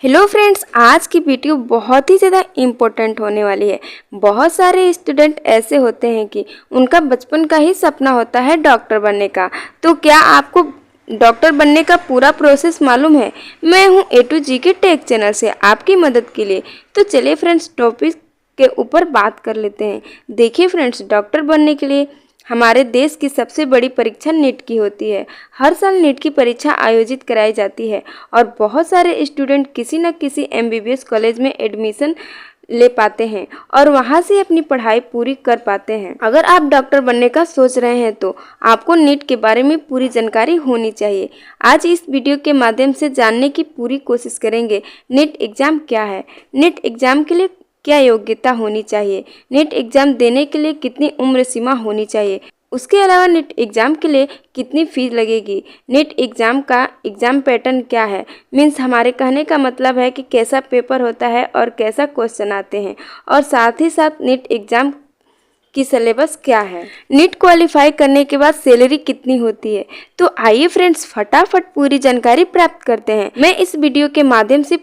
Hello friends, आज की video बहुत ही ज़्यादा इम्पोर्टेंट होने वाली है। बहुत सारे स्टूडेंट ऐसे होते हैं कि उनका बचपन का ही सपना होता है डॉक्टर बनने का। तो क्या आपको डॉक्टर बनने का पूरा प्रोसेस मालूम है? मैं हूं ए टू जी के टेक चैनल से आपकी मदद के लिए। तो चलिए फ्रेंड्स, टॉपिक के ऊपर बात कर लेते हैं। देखिए फ्रेंड्स, डॉक्टर बनने के लिए हमारे देश की सबसे बड़ी परीक्षा नीट की होती है। हर साल नीट की परीक्षा आयोजित कराई जाती है और बहुत सारे स्टूडेंट किसी न किसी एमबीबीएस कॉलेज में एडमिशन ले पाते हैं और वहां से अपनी पढ़ाई पूरी कर पाते हैं। अगर आप डॉक्टर बनने का सोच रहे हैं तो आपको नीट के बारे में पूरी जानकारी होनी चाहिए। आज इस वीडियो के माध्यम से जानने की पूरी कोशिश करेंगे। नीट एग्जाम क्या है, नीट एग्जाम के लिए क्या योग्यता होनी चाहिए, नीट एग्जाम देने के लिए कितनी उम्र सीमा होनी चाहिए, उसके अलावा नीट एग्ज़ाम के लिए कितनी फ़ीस लगेगी, नीट एग्ज़ाम का एग्ज़ाम पैटर्न क्या है। मीन्स हमारे कहने का मतलब है कि कैसा पेपर होता है और कैसा क्वेश्चन आते हैं, और साथ ही साथ नीट एग्ज़ाम की सिलेबस क्या है। नीट क्वालिफाई करने के बाद सैलरी कितनी होती है। तो आइए फ्रेंड्स, फटाफट पूरी जानकारी प्राप्त करते हैं। मैं इस वीडियो के माध्यम से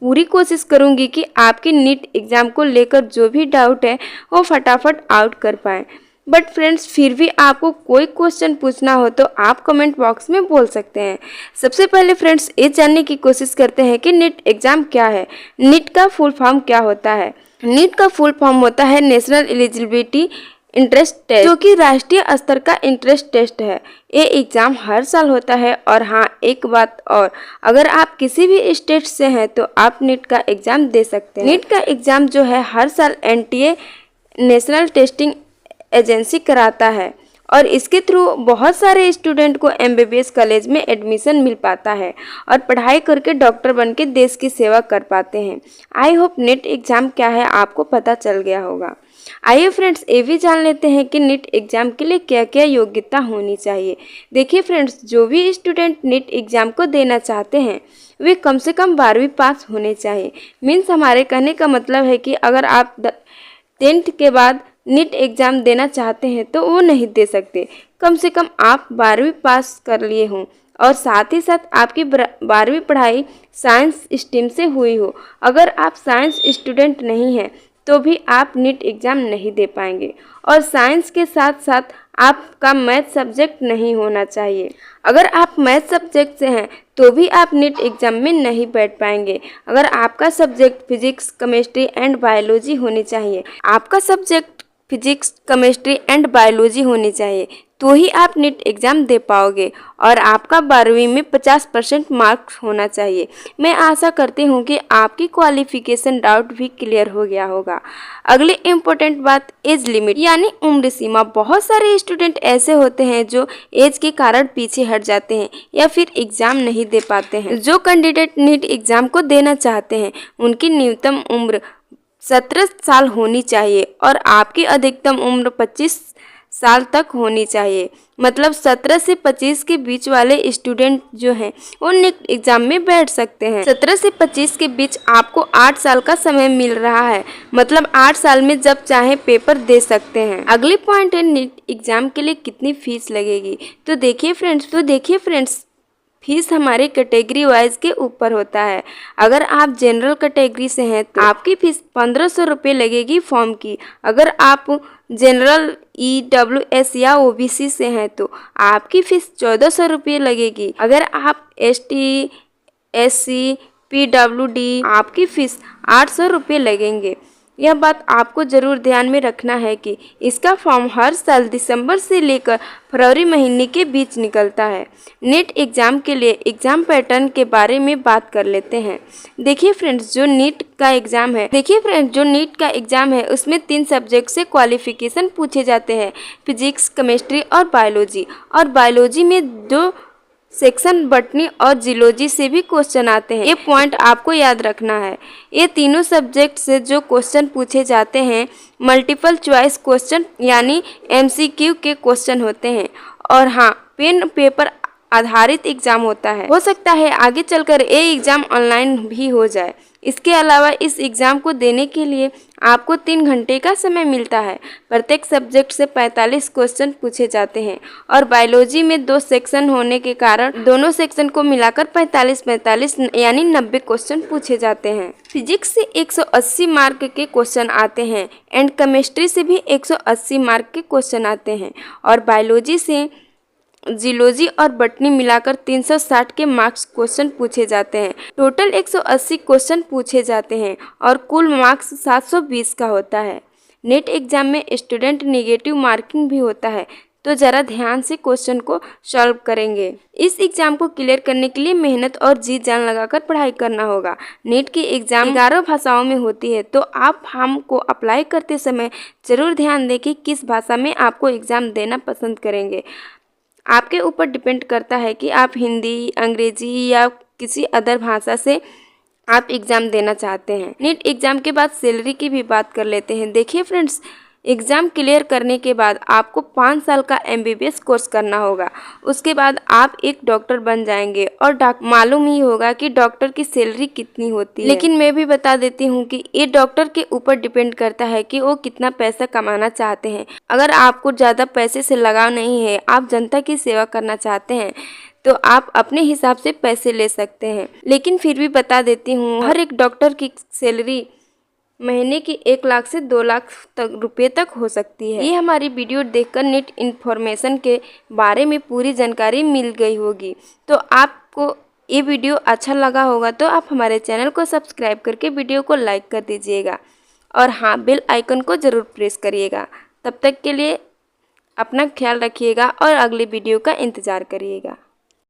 पूरी कोशिश करूंगी कि आपके नीट एग्ज़ाम को लेकर जो भी डाउट है वो फटाफट आउट कर पाएँ। बट फ्रेंड्स, फिर भी आपको कोई क्वेश्चन पूछना हो तो आप कमेंट बॉक्स में बोल सकते हैं। सबसे पहले फ्रेंड्स, ये जानने की कोशिश करते हैं कि नीट एग्ज़ाम क्या है। नीट का फुल फॉर्म क्या होता है? नीट का फुल फॉर्म होता है नेशनल एलिजिबिलिटी इंट्रेंस टेस्ट, जो कि राष्ट्रीय स्तर का इंट्रेंस टेस्ट है। ये एग्ज़ाम हर साल होता है। और हाँ, एक बात और, अगर आप किसी भी स्टेट से हैं तो आप नीट का एग्ज़ाम दे सकते हैं। नीट का एग्ज़ाम जो है हर साल एनटीए नेशनल टेस्टिंग एजेंसी कराता है और इसके थ्रू बहुत सारे स्टूडेंट को एमबीबीएस कॉलेज में एडमिशन मिल पाता है और पढ़ाई करके डॉक्टर बन के देश की सेवा कर पाते हैं। आई होप नीट एग्ज़ाम क्या है आपको पता चल गया होगा। आइए फ्रेंड्स, ये भी जान लेते हैं कि नीट एग्ज़ाम के लिए क्या क्या योग्यता होनी चाहिए। देखिए फ्रेंड्स, जो भी स्टूडेंट नीट एग्ज़ाम को देना चाहते हैं वे कम से कम 12वीं पास होने चाहिए। मीन्स हमारे कहने का मतलब है कि अगर आप 10th के बाद नीट एग्ज़ाम देना चाहते हैं तो वो नहीं दे सकते। कम से कम आप 12वीं पास कर लिए हों और साथ ही साथ आपकी 12वीं पढ़ाई साइंस स्ट्रीम से हुई हो। अगर आप साइंस स्टूडेंट नहीं हैं तो भी आप नीट एग्ज़ाम नहीं दे पाएंगे। और साइंस के साथ साथ आपका मैथ सब्जेक्ट नहीं होना चाहिए। अगर आप मैथ सब्जेक्ट से हैं तो भी आप नीट एग्ज़ाम में नहीं बैठ पाएंगे। अगर आपका subject physics, chemistry and biology होनी चाहिए, आपका subject physics, chemistry and biology होनी चाहिए, तो ही आप नीट एग्ज़ाम दे पाओगे। और आपका 12वीं में 50% मार्क्स होना चाहिए। मैं आशा करती हूँ कि आपकी क्वालिफिकेशन डाउट भी क्लियर हो गया होगा। अगली इम्पोर्टेंट बात, एज लिमिट यानी उम्र सीमा। बहुत सारे स्टूडेंट ऐसे होते हैं जो एज के कारण पीछे हट जाते हैं या फिर एग्ज़ाम नहीं दे पाते हैं। जो कैंडिडेट नीट एग्ज़ाम को देना चाहते हैं उनकी न्यूनतम उम्र 17 साल होनी चाहिए और आपकी अधिकतम उम्र 25 साल तक होनी चाहिए। मतलब 17 से 25 के बीच वाले स्टूडेंट जो हैं वो नीट एग्ज़ाम में बैठ सकते हैं। 17 से 25 के बीच आपको 8 साल का समय मिल रहा है। मतलब 8 साल में जब चाहे पेपर दे सकते हैं। अगली पॉइंट है, नीट एग्ज़ाम के लिए कितनी फीस लगेगी। तो देखिए फ्रेंड्स, फीस हमारे कैटेगरी वाइज के ऊपर होता है। अगर आप जनरल कैटेगरी से हैं तो आपकी फ़ीस 1500 रुपये लगेगी फॉर्म की। अगर आप जनरल EWS या OBC से हैं तो आपकी फ़ीस 1400 रुपये लगेगी। अगर आप ST, SC, PWD आपकी फ़ीस 800 रुपये लगेंगे। यह बात आपको ज़रूर ध्यान में रखना है कि इसका फॉर्म हर साल दिसंबर से लेकर फरवरी महीने के बीच निकलता है। नीट एग्ज़ाम के लिए एग्ज़ाम पैटर्न के बारे में बात कर लेते हैं। देखिए फ्रेंड्स, जो नीट का एग्ज़ाम है उसमें 3 सब्जेक्ट से क्वालिफिकेशन पूछे जाते हैं, फिजिक्स, केमिस्ट्री और बायोलॉजी। और बायोलॉजी में 2 सेक्शन बॉटनी और जियोलॉजी से भी क्वेश्चन आते हैं। ये पॉइंट आपको याद रखना है। ये तीनों सब्जेक्ट से जो क्वेश्चन पूछे जाते हैं मल्टीपल चॉइस क्वेश्चन यानी MCQ के क्वेश्चन होते हैं। और हाँ, पेन पेपर आधारित एग्ज़ाम होता है। हो सकता है आगे चलकर ये एग्ज़ाम ऑनलाइन भी हो जाए। इसके अलावा इस एग्ज़ाम को देने के लिए आपको 3 घंटे का समय मिलता है। प्रत्येक सब्जेक्ट से 45 क्वेश्चन पूछे जाते हैं और बायोलॉजी में 2 सेक्शन होने के कारण दोनों सेक्शन को मिलाकर 45-45 यानी 90 क्वेश्चन पूछे जाते हैं। फिजिक्स से 180 मार्क के क्वेश्चन आते हैं एंड केमिस्ट्री से भी 180 मार्क के क्वेश्चन आते हैं और बायोलॉजी से जियोलॉजी और बॉटनी मिलाकर 360 के मार्क्स क्वेश्चन पूछे जाते हैं। टोटल 180 क्वेश्चन पूछे जाते हैं और कुल मार्क्स 720 का होता है। नेट एग्ज़ाम में स्टूडेंट नेगेटिव मार्किंग भी होता है, तो ज़रा ध्यान से क्वेश्चन को सॉल्व करेंगे। इस एग्ज़ाम को क्लियर करने के लिए मेहनत और जी जान लगाकर पढ़ाई करना होगा। नेट की एग्ज़ाम 11 भाषाओं में होती है, तो आप फॉर्म को अप्लाई करते समय ज़रूर ध्यान दें कि किस भाषा में आपको एग्ज़ाम देना पसंद करेंगे। आपके ऊपर डिपेंड करता है कि आप हिंदी, अंग्रेजी या किसी अदर भाषा से आप एग्ज़ाम देना चाहते हैं। नीट एग्ज़ाम के बाद सैलरी की भी बात कर लेते हैं। देखिए फ्रेंड्स, एग्ज़ाम क्लियर करने के बाद आपको 5 साल का MBBS कोर्स करना होगा। उसके बाद आप एक डॉक्टर बन जाएंगे और मालूम ही होगा कि डॉक्टर की सैलरी कितनी होती है। लेकिन मैं भी बता देती हूँ कि ये डॉक्टर के ऊपर डिपेंड करता है कि वो कितना पैसा कमाना चाहते हैं। अगर आपको ज़्यादा पैसे से लगाव नहीं है, आप जनता की सेवा करना चाहते हैं, तो आप अपने हिसाब से पैसे ले सकते हैं। लेकिन फिर भी बता देती हूँ, हर एक डॉक्टर की सैलरी महीने की 1 लाख से 2 लाख रुपए तक हो सकती है। ये हमारी वीडियो देखकर नेट इन्फॉर्मेशन के बारे में पूरी जानकारी मिल गई होगी। तो आपको ये वीडियो अच्छा लगा होगा तो आप हमारे चैनल को सब्सक्राइब करके वीडियो को लाइक कर दीजिएगा और हाँ, बेल आइकन को ज़रूर प्रेस करिएगा। तब तक के लिए अपना ख्याल रखिएगा और अगली वीडियो का इंतज़ार करिएगा।